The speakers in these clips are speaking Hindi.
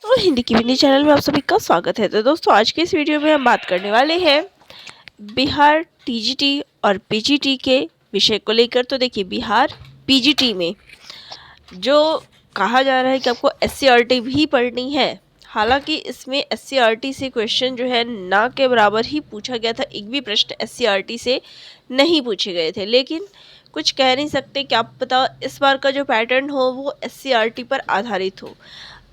तो हिंदी की हिंदी चैनल में आप सभी का स्वागत है। तो दोस्तों, आज के इस वीडियो में हम बात करने वाले हैं बिहार टीजीटी और पीजीटी के विषय को लेकर। तो देखिए, बिहार पीजीटी में जो कहा जा रहा है कि आपको एससीईआरटी भी पढ़नी है, हालांकि इसमें एससीईआरटी से क्वेश्चन जो है ना के बराबर ही पूछा गया था। एक भी प्रश्न एससीईआरटी से नहीं पूछे गए थे, लेकिन कुछ कह नहीं सकते, क्या पता इस बार का जो पैटर्न हो वो एससीईआरटी पर आधारित हो।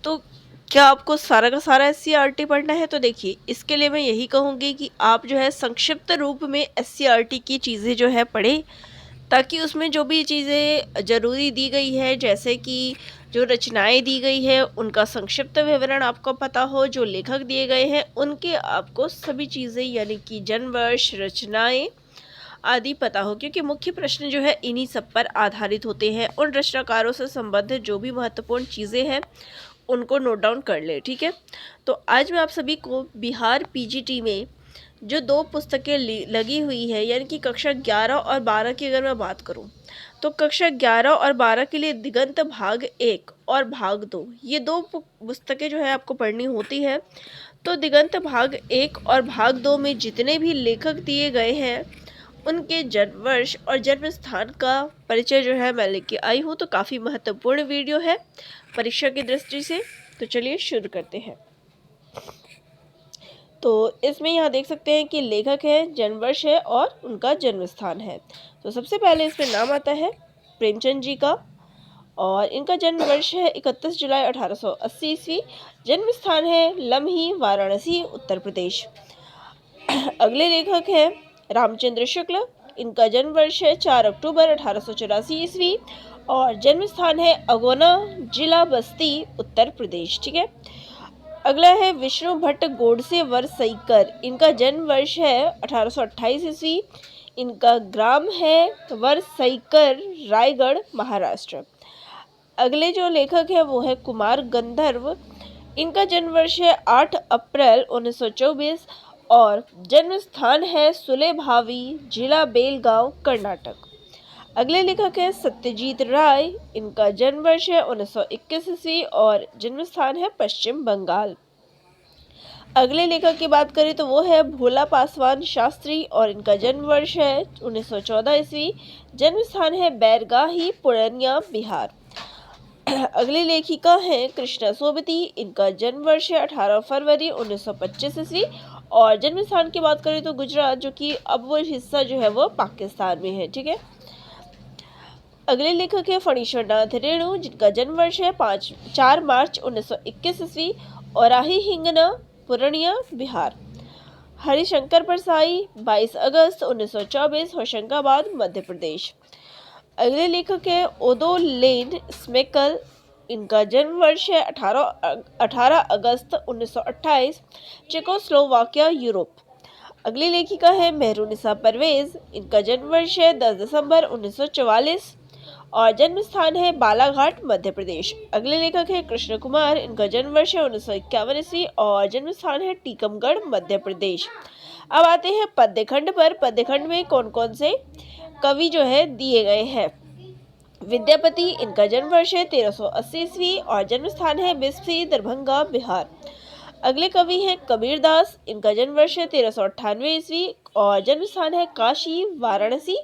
तो क्या आपको सारा का सारा एससीईआरटी पढ़ना है? तो देखिए, इसके लिए मैं यही कहूँगी कि आप जो है संक्षिप्त रूप में एससीईआरटी की चीज़ें जो है पढ़ें, ताकि उसमें जो भी चीज़ें ज़रूरी दी गई है, जैसे कि जो रचनाएं दी गई है उनका संक्षिप्त विवरण आपको पता हो, जो लेखक दिए गए हैं उनके आपको सभी चीज़ें यानी कि जन्म वर्ष, रचनाएं आदि पता हो, क्योंकि मुख्य प्रश्न जो है इन्हीं सब पर आधारित होते हैं। उन रचनाकारों से संबंधित जो भी महत्वपूर्ण चीज़ें हैं उनको नोट डाउन कर ले। ठीक है, तो आज मैं आप सभी को बिहार पीजीटी में जो दो पुस्तकें लगी हुई है, यानी कि कक्षा 11 और 12 की अगर मैं बात करूं, तो कक्षा 11 और 12 के लिए दिगंत भाग 1 और भाग 2, ये दो पुस्तकें जो है आपको पढ़नी होती है। तो दिगंत भाग 1 और भाग 2 में जितने भी लेखक दिए गए हैं उनके जन्म वर्ष और जन्म स्थान का परिचय जो है मैं लेके आई हूँ। तो काफ़ी महत्वपूर्ण वीडियो है परीक्षा की दृष्टि से। तो चलिए शुरू करते हैं। तो इसमें यहाँ देख सकते हैं कि लेखक है, जन्म वर्ष है और उनका जन्म स्थान है। तो सबसे पहले इसमें नाम आता है प्रेमचंद जी का, और इनका जन्म वर्ष है 31 जुलाई 1880 ईस्वी। जन्म स्थान है लम्ही, वाराणसी, उत्तर प्रदेश। अगले लेखक हैं रामचंद्र शुक्ल। इनका जन्म वर्ष है 4 अक्टूबर 1884 ईस्वी और जन्म स्थान है अगोना, जिला बस्ती, उत्तर प्रदेश। ठीक है, अगला है विष्णु भट्ट गोडसे वरसईकर। इनका जन्म वर्ष है 1828 ईस्वी। इनका ग्राम है वरसईकर, रायगढ़, महाराष्ट्र। अगले जो लेखक है वो है कुमार गंधर्व। इनका जन्म वर्ष है 8 अप्रैल 1924 और जन्म स्थान है सुलेभावी, जिला बेलगांव, कर्नाटक। अगले लेखक है सत्यजीत राय। इनका जन्म वर्ष है 1921 ईस्वी और जन्म स्थान है पश्चिम बंगाल। अगले लेखक की बात करें तो वो है भोला पासवान शास्त्री और इनका जन्म वर्ष है 1914 ईस्वी। जन्म स्थान है बैरगाही, पूर्णिया, बिहार। अगली लेखिका हैं कृष्णा सोबती। इनका जन्म वर्ष है 18 फरवरी 1925 ईस्वी और जन्म स्थान की बात करें तो गुजरात, जो कि अब वो हिस्सा जो है वो पाकिस्तान में है। ठीक है, अगले लेखक है फणीश्वर नाथ रेणु। जिनका जन्म वर्ष है 4 मार्च 1921 ईस्वी और आही हिंगना, पूर्णिया, बिहार। हरिशंकर परसाई 22 अगस्त 1924, होशंगाबाद, मध्य प्रदेश। अगले लेखक है ओदो लेन स्मेकल। इनका जन्म वर्ष है 18 अगस्त 1928, चेकोस्लोवाकिया, यूरोप। अगली लेखिका है मेहरुनिसा परवेज। इनका जन्म वर्ष है 10 दिसंबर 1944 और जन्म स्थान है बालाघाट, मध्य प्रदेश। अगले लेखक है कृष्ण कुमार। इनका जन्म वर्ष है 1951 ईस्वी और जन्म स्थान है टीकमगढ़, मध्य प्रदेश। अब आते हैं पद्यखंड पर। पद्यखंड में कौन कौन से कवि जो है दिए गए हैं। विद्यापति। इनका जन्म वर्ष है 1380 ईस्वी और जन्म स्थान है बिस्फी, दरभंगा, बिहार। अगले कवि हैं कबीरदास। इनका जन्म वर्ष है 1398 ईस्वी और जन्म स्थान है काशी, वाराणसी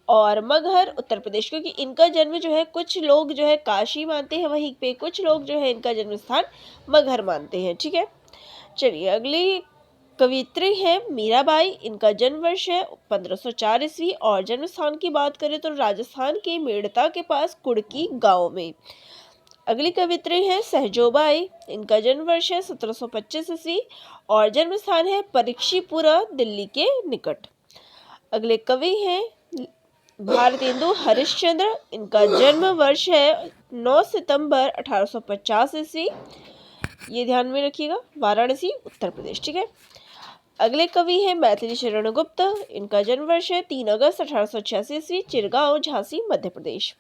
और मगहर, उत्तर प्रदेश। क्योंकि इनका जन्म जो है कुछ लोग जो है काशी मानते हैं, वहीं पे कुछ लोग जो है इनका जन्म स्थान मगहर मानते हैं। ठीक है, चलिए अगली कवियत्री है मीराबाई। इनका जन्म वर्ष है 1504 ईस्वी और जन्म स्थान की बात करें तो राजस्थान के मेड़ता के पास कुड़की गांव में। अगली कवियत्री है सहजोबाई। इनका जन्म वर्ष है 1725 ईस्वी और जन्म स्थान है परीक्षीपुरा, दिल्ली के निकट। अगले कवि हैं भारतेंदु हरिश्चंद्र। इनका जन्म वर्ष है 9 सितंबर 1850 ईस्वी, ये ध्यान में रखिएगा, वाराणसी, उत्तर प्रदेश। ठीक है, अगले कवि हैं मैथिली शरण गुप्त। इनका जन्म वर्ष है 3 अगस्त 1886 ईस्वी, चिरगांव, झांसी, मध्य प्रदेश।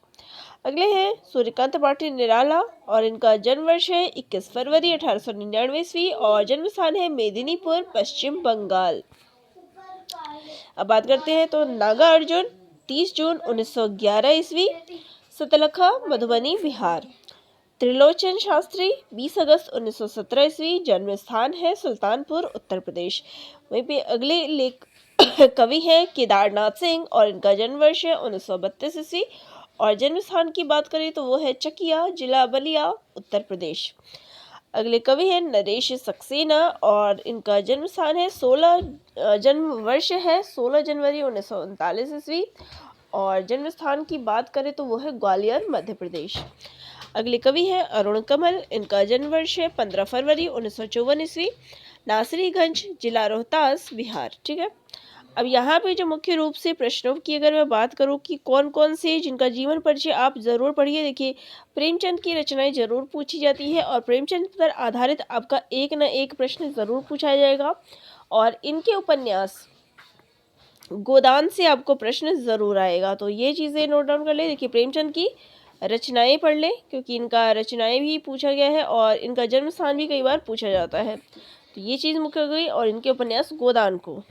अगले हैं सूर्यकांत पाटिल निराला और इनका जन्म वर्ष है 21 फरवरी 1899 ईस्वी और जन्म स्थान है मेदिनीपुर, पश्चिम बंगाल। अब बात करते हैं तो नागा अर्जुन 30 जून 1911 ईस्वी, सतलखा, मधुबनी, बिहार। त्रिलोचन शास्त्री 20 अगस्त 1917 ईस्वी, जन्म स्थान है सुल्तानपुर उत्तर प्रदेश। वहीं पे अगले लेख कवि हैं केदारनाथ सिंह और इनका जन्म वर्ष है 1932 ईस्वी और जन्म स्थान की बात करें तो वो है चकिया, जिला बलिया, उत्तर प्रदेश। अगले कवि हैं नरेश सक्सेना और इनका जन्म स्थान है जन्म वर्ष है 16 जनवरी 1939 ईस्वी और जन्म स्थान की बात करें तो वो है ग्वालियर, मध्य प्रदेश। अगले कवि हैं अरुण कमल, इनका जन्म वर्ष है 15 फरवरी 1954 ईस्वी, नासरीगंज, जिला रोहतास, बिहार। ठीक है, अब यहाँ पे जो मुख्य रूप से प्रश्नों की अगर मैं बात करूँ कि कौन कौन से जिनका जीवन परिचय आप ज़रूर पढ़िए। देखिए, प्रेमचंद की रचनाएं ज़रूर पूछी जाती है और प्रेमचंद पर आधारित आपका एक न एक प्रश्न ज़रूर पूछा जाएगा और इनके उपन्यास गोदान से आपको प्रश्न ज़रूर आएगा, तो ये चीज़ें नोट डाउन कर ले। देखिए, प्रेमचंद की रचनाएं पढ़ लें क्योंकि इनका रचनाएं भी पूछा गया है और इनका जन्म स्थान भी कई बार पूछा जाता है, तो ये चीज़ मुख्य हो गई। और इनके उपन्यास गोदान को,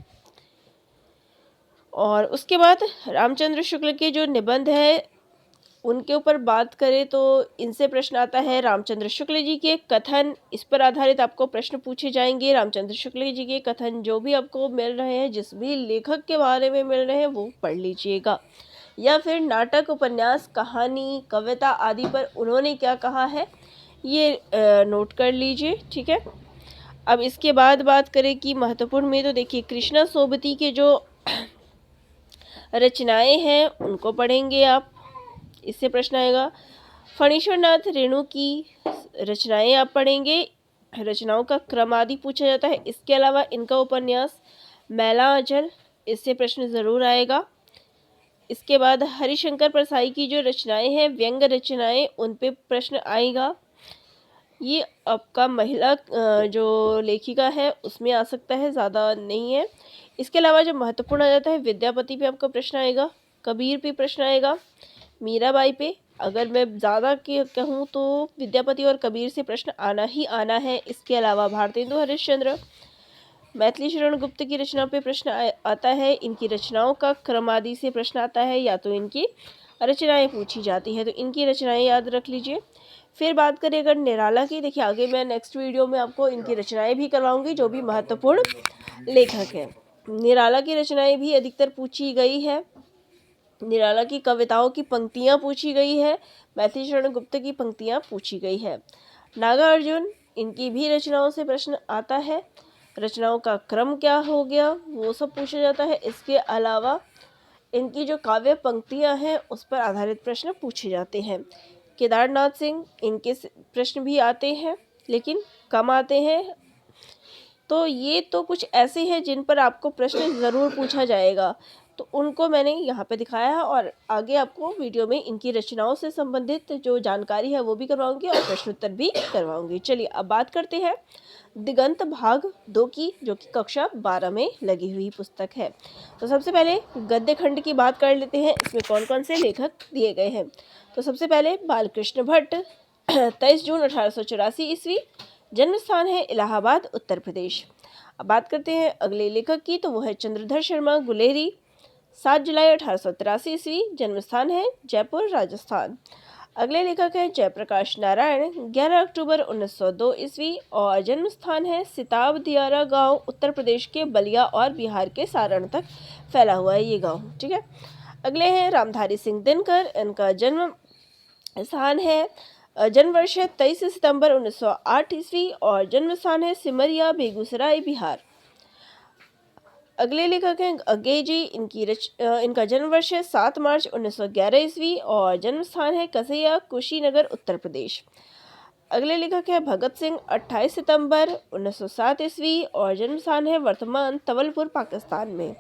और उसके बाद रामचंद्र शुक्ल के जो निबंध है उनके ऊपर बात करें तो इनसे प्रश्न आता है। रामचंद्र शुक्ल जी के कथन, इस पर आधारित आपको प्रश्न पूछे जाएंगे। रामचंद्र शुक्ल जी के कथन जो भी आपको मिल रहे हैं, जिस भी लेखक के बारे में मिल रहे हैं वो पढ़ लीजिएगा। या फिर नाटक, उपन्यास, कहानी, कविता आदि पर उन्होंने क्या कहा है ये नोट कर लीजिए। ठीक है, अब इसके बाद बात करें कि महत्वपूर्ण में, तो देखिए कृष्णा सोबती के जो रचनाएं हैं उनको पढ़ेंगे आप, इससे प्रश्न आएगा। फणीश्वर नाथ रेणु की रचनाएं आप पढ़ेंगे, रचनाओं का क्रम आदि पूछा जाता है। इसके अलावा इनका उपन्यास मैला आंचल, इससे प्रश्न ज़रूर आएगा। इसके बाद हरिशंकर परसाई की जो रचनाएं हैं, व्यंग रचनाएं, उन पे प्रश्न आएगा। ये आपका महिला जो लेखिका है उसमें आ सकता है, ज़्यादा नहीं है। इसके अलावा जो महत्वपूर्ण आ जाता है, विद्यापति पे आपका प्रश्न आएगा, कबीर पे प्रश्न आएगा, मीराबाई पे, अगर मैं ज़्यादा कहूँ तो विद्यापति और कबीर से प्रश्न आना ही आना है। इसके अलावा भारतेंदु हरिश्चंद्र, मैथिली शरण गुप्त की रचना पे प्रश्न आता है। इनकी रचनाओं का क्रम आदि से प्रश्न आता है या तो इनकी रचनाएं पूछी जाती है, तो इनकी रचनाएं याद रख लीजिए। फिर बात करें अगर निराला की, देखिए आगे मैं नेक्स्ट वीडियो में आपको इनकी रचनाएं भी करवाऊंगी जो भी महत्वपूर्ण लेखक हैं। निराला की रचनाएं भी अधिकतर पूछी गई है, निराला की कविताओं की पंक्तियाँ पूछी गई है, मैथिली शरण गुप्त की पंक्तियाँ पूछी गई है। नागार्जुन, इनकी भी रचनाओं से प्रश्न आता है, रचनाओं का क्रम क्या हो गया वो सब पूछा जाता है। इसके अलावा इनकी जो काव्य पंक्तियाँ हैं उस पर आधारित प्रश्न पूछे जाते हैं। केदारनाथ सिंह, इनके प्रश्न भी आते हैं लेकिन कम आते हैं। तो ये तो कुछ ऐसे हैं जिन पर आपको प्रश्न ज़रूर पूछा जाएगा, तो उनको मैंने यहाँ पे दिखाया है और आगे आपको वीडियो में इनकी रचनाओं से संबंधित जो जानकारी है वो भी करवाऊंगी और प्रश्नोत्तर भी करवाऊंगी। चलिए अब बात करते हैं दिगंत भाग 2 की, जो कि कक्षा 12 में लगी हुई पुस्तक है। तो सबसे पहले गद्य खंड की बात कर लेते हैं, इसमें कौन कौन से लेखक दिए गए हैं। तो सबसे पहले बालकृष्ण भट्ट, 23 जून 1884 ईस्वी, जन्म स्थान है इलाहाबाद, उत्तर प्रदेश। अब बात करते हैं अगले लेखक की, तो वो है चंद्रधर शर्मा गुलेरी, 7 जुलाई 1883 ईस्वी, जन्म स्थान है जयपुर, राजस्थान। अगले लेखक हैं जयप्रकाश नारायण, 11 अक्टूबर 1902 ईस्वी और जन्म स्थान है सिताब दियारा गांव, उत्तर प्रदेश के बलिया और बिहार के सारण तक फैला हुआ है ये गांव। ठीक है, अगले हैं रामधारी सिंह दिनकर, इनका जन्म स्थान है जन्म वर्ष है 23 सितंबर 1908 ईस्वी और जन्म स्थान है सिमरिया, बेगूसराय, बिहार। अगले लेखक हैं अज्ञे, इनका जन्म वर्ष है 7 मार्च 1911 ईस्वी और जन्म स्थान है कसैया, कुशीनगर, उत्तर प्रदेश। अगले लेखक है भगत सिंह, 28 सितंबर 1907 ईस्वी और जन्म स्थान है वर्तमान तवलपुर, पाकिस्तान में।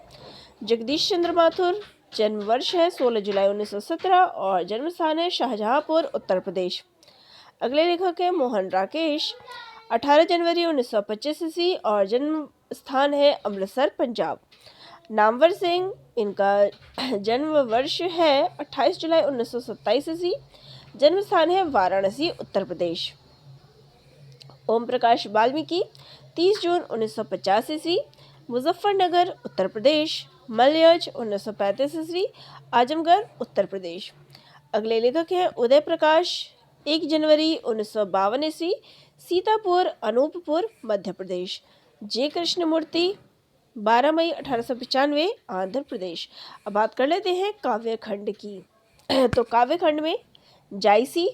जगदीश चंद्र माथुर, जन्म वर्ष है 16 जुलाई 1917 और जन्म स्थान है शाहजहांपुर, उत्तर प्रदेश। अगले लेखक है मोहन राकेश, 18 जनवरी 1925 ईस्वी और जन्म स्थान है अमृतसर, पंजाब। नामवर सिंह, इनका जन्म वर्ष है 28 जुलाई 1927 ईस्वी, जन्म स्थान है वाराणसी, उत्तर प्रदेश। ओम प्रकाश वाल्मीकि, 30 जून 1950 ईस्वी, मुजफ्फरनगर, उत्तर प्रदेश। मलयज, 1935 ईस्वी, आजमगढ़, उत्तर प्रदेश। अगले लेखक हैं उदय प्रकाश, 1 जनवरी 1952 ईस्वी, सीतापुर अनूपपुर मध्य प्रदेश। जे कृष्णमूर्ति 12 मई 1895 आंध्र प्रदेश। अब बात कर लेते हैं काव्यखंड की। तो काव्यखंड में जायसी,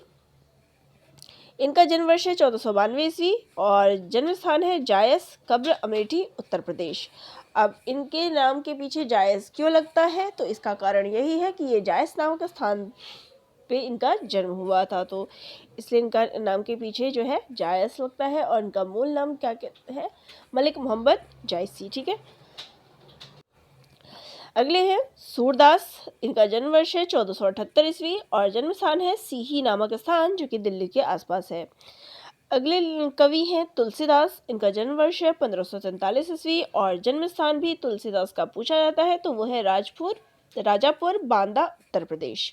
इनका जन्म वर्ष है 1492 ईस्वी और जन्म स्थान है जायस, कब्र अमेठी, उत्तर प्रदेश। अब इनके नाम के पीछे जायस क्यों लगता है, तो इसका कारण यही है कि ये जायस नाम के स्थान पे इनका जन्म हुआ था, तो इसलिए इनका नाम के पीछे जो है जायस लगता है। और इनका मूल नाम क्या कहते हैं, मलिक मोहम्मद जायसी। ठीक है, अगले हैं सूरदास, इनका जन्म वर्ष है 1478 ईस्वी और जन्म स्थान है सीही नामक स्थान जो कि दिल्ली के आसपास है। अगले कवि हैं तुलसीदास, इनका जन्म वर्ष है 1543 ईस्वी और जन्म स्थान भी तुलसीदास का पूछा जाता है, तो वो है राजापुर बांदा, उत्तर प्रदेश।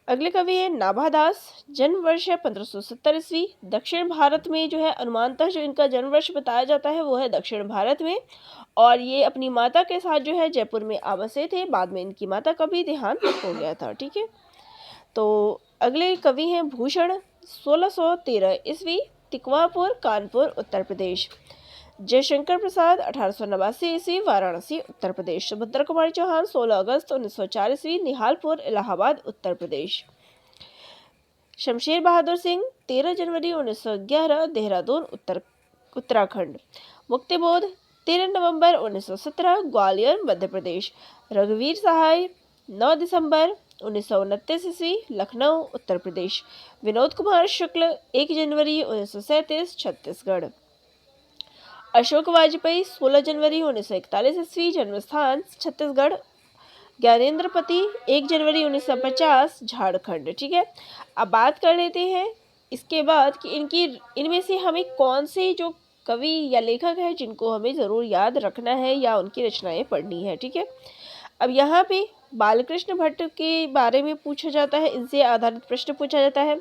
अगले कवि है नाभादास, जन्म वर्ष है 1570 ईस्वी। दक्षिण भारत में जो है अनुमानतः जो इनका जन्म वर्ष बताया जाता है वो है दक्षिण भारत में, और ये अपनी माता के साथ जो है जयपुर में आवासे थे। बाद में इनकी माता का भी देहांत हो गया था। ठीक है, तो अगले कवि हैं भूषण, 1613 ईस्वी, तिकवापुर, कानपुर, उत्तर प्रदेश। जयशंकर प्रसाद 1889 ईस्वी, वाराणसी, उत्तर प्रदेश। सुभद्रा कुमारी चौहान 16 अगस्त 1904 ईस्वी, निहालपुर, इलाहाबाद, उत्तर प्रदेश। शमशेर बहादुर सिंह 13 जनवरी 1911, देहरादून, उत्तराखंड। मुक्तिबोध 13 नवंबर 1917, ग्वालियर, मध्य प्रदेश। रघुवीर सहाय 9 दिसंबर 1929 ईस्वी, लखनऊ, उत्तर प्रदेश। विनोद कुमार शुक्ल 1 जनवरी 1937, छत्तीसगढ़। अशोक वाजपेयी 16 जनवरी 1941 ईस्वी, जन्मस्थान छत्तीसगढ़। ज्ञानेंद्रपति 1 जनवरी 1950, झारखंड। ठीक है, अब बात कर लेते हैं इसके बाद कि इनमें से हमें कौन से जो कवि या लेखक हैं जिनको हमें ज़रूर याद रखना है या उनकी रचनाएं पढ़नी है। ठीक है, अब यहाँ पे बालकृष्ण भट्ट के बारे में पूछा जाता है, इनसे आधारित प्रश्न पूछा जाता है।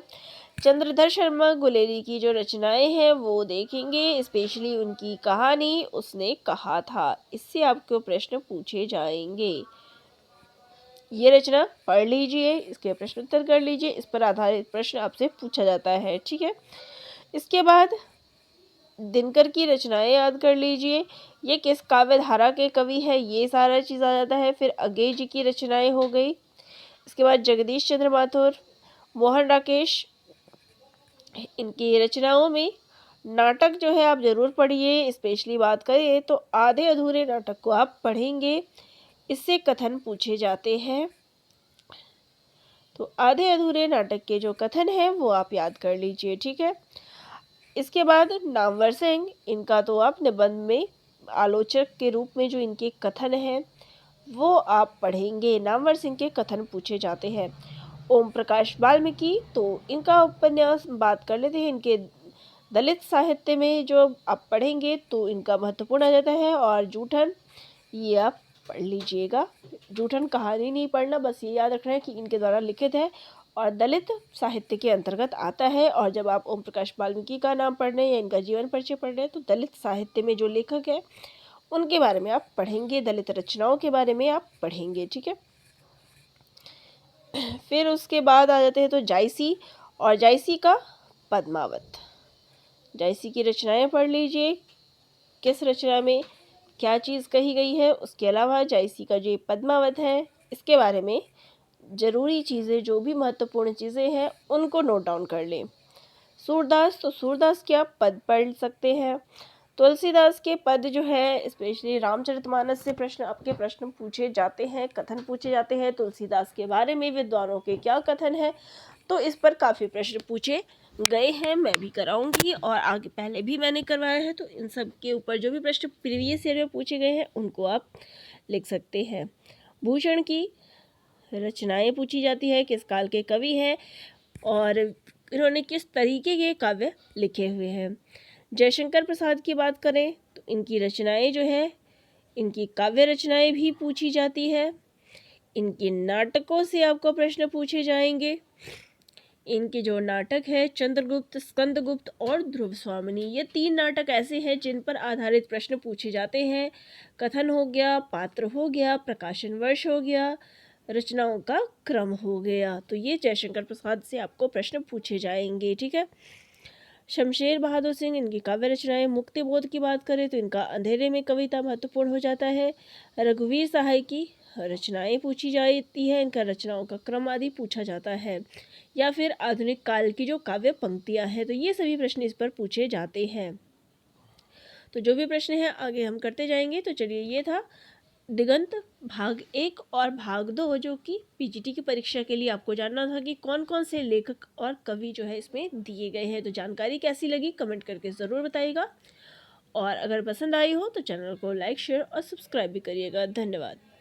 चंद्रधर शर्मा गुलेरी की जो रचनाएं हैं वो देखेंगे, स्पेशली उनकी कहानी उसने कहा था, इससे आपको प्रश्न पूछे जाएंगे। ये रचना पढ़ लीजिए, इसके प्रश्न उत्तर कर लीजिए, इस पर आधारित प्रश्न आपसे पूछा जाता है। ठीक है, इसके बाद दिनकर की रचनाएं याद कर लीजिए, ये किस काव्य धारा के कवि है, ये सारा चीज़ आ जाता है। फिर अगेय जी की रचनाएं हो गई। इसके बाद जगदीश चंद्र माथुर, मोहन राकेश, इनकी रचनाओं में नाटक जो है आप ज़रूर पढ़िए। स्पेशली बात करें तो आधे अधूरे नाटक को आप पढ़ेंगे, इससे कथन पूछे जाते हैं। तो आधे अधूरे नाटक के जो कथन हैं वो आप याद कर लीजिए। ठीक है, इसके बाद नामवर सिंह, इनका तो आप निबंध में आलोचक के रूप में जो इनके कथन हैं वो आप पढ़ेंगे। नामवर सिंह के कथन पूछे जाते हैं। ओम प्रकाश वाल्मीकि, तो इनका उपन्यास बात कर लेते हैं। इनके दलित साहित्य में जो आप पढ़ेंगे तो इनका महत्वपूर्ण आ जाता है। और जूठन, ये आप पढ़ लीजिएगा। जूठन कहानी नहीं पढ़ना, बस ये याद रखना है कि इनके द्वारा लिखित है और दलित साहित्य के अंतर्गत आता है। और जब आप ओम प्रकाश वाल्मीकि का नाम पढ़ रहे हैं या इनका जीवन परिचय पढ़ रहे हैं तो दलित साहित्य में जो लेखक है उनके बारे में आप पढ़ेंगे, दलित रचनाओं के बारे में आप पढ़ेंगे। ठीक है, फिर उसके बाद आ जाते हैं तो जायसी, और जायसी का पद्मावत। जायसी की रचनाएं पढ़ लीजिए, किस रचना में क्या चीज़ कही गई है। उसके अलावा जायसी का जो पद्मावत है इसके बारे में ज़रूरी चीज़ें, जो भी महत्वपूर्ण चीज़ें हैं उनको नोट डाउन कर लें। सूरदास, तो सूरदास के आप पद पढ़ सकते हैं। तुलसीदास के पद जो है, स्पेशली रामचरितमानस से आपके प्रश्न पूछे जाते हैं, कथन पूछे जाते हैं। तुलसीदास के बारे में विद्वानों के क्या कथन है, तो इस पर काफ़ी प्रश्न पूछे गए हैं, मैं भी कराऊंगी और आगे पहले भी मैंने करवाया है। तो इन सब के ऊपर जो भी प्रश्न प्रीवियस ईयर में पूछे गए हैं उनको आप लिख सकते हैं। भूषण की रचनाएं पूछी जाती है, किस काल के कवि हैं और इन्होंने किस तरीके के काव्य लिखे हुए हैं। जयशंकर प्रसाद की बात करें तो इनकी रचनाएं जो है, इनकी काव्य रचनाएं भी पूछी जाती है। इनके नाटकों से आपको प्रश्न पूछे जाएंगे। इनके जो नाटक है चंद्रगुप्त, स्कंदगुप्त और ध्रुव स्वामिनी, ये 3 नाटक ऐसे हैं जिन पर आधारित प्रश्न पूछे जाते हैं। कथन हो गया, पात्र हो गया, प्रकाशन वर्ष हो गया, रचनाओं का क्रम हो गया। तो ये जयशंकर प्रसाद से आपको प्रश्न पूछे जाएंगे, ठीक है। शमशेर बहादुर सिंह, इनकी काव्य रचनाएं, मुक्ति बोध की बात करें तो इनका अंधेरे में कविता महत्वपूर्ण हो जाता है। रघुवीर सहाय की रचनाएं पूछी जाती है, इनका रचनाओं का क्रम आदि पूछा जाता है। या फिर आधुनिक काल की जो काव्य पंक्तियां हैं, तो ये सभी प्रश्न इस पर पूछे जाते हैं। तो जो भी प्रश्न है आगे हम करते जाएंगे। तो चलिए, ये था दिगंत भाग 1 और भाग 2, जो कि पीजीटी की परीक्षा के लिए आपको जानना था कि कौन कौन से लेखक और कवि जो है इसमें दिए गए हैं। तो जानकारी कैसी लगी कमेंट करके ज़रूर बताइएगा, और अगर पसंद आई हो तो चैनल को लाइक, शेयर और सब्सक्राइब भी करिएगा। धन्यवाद।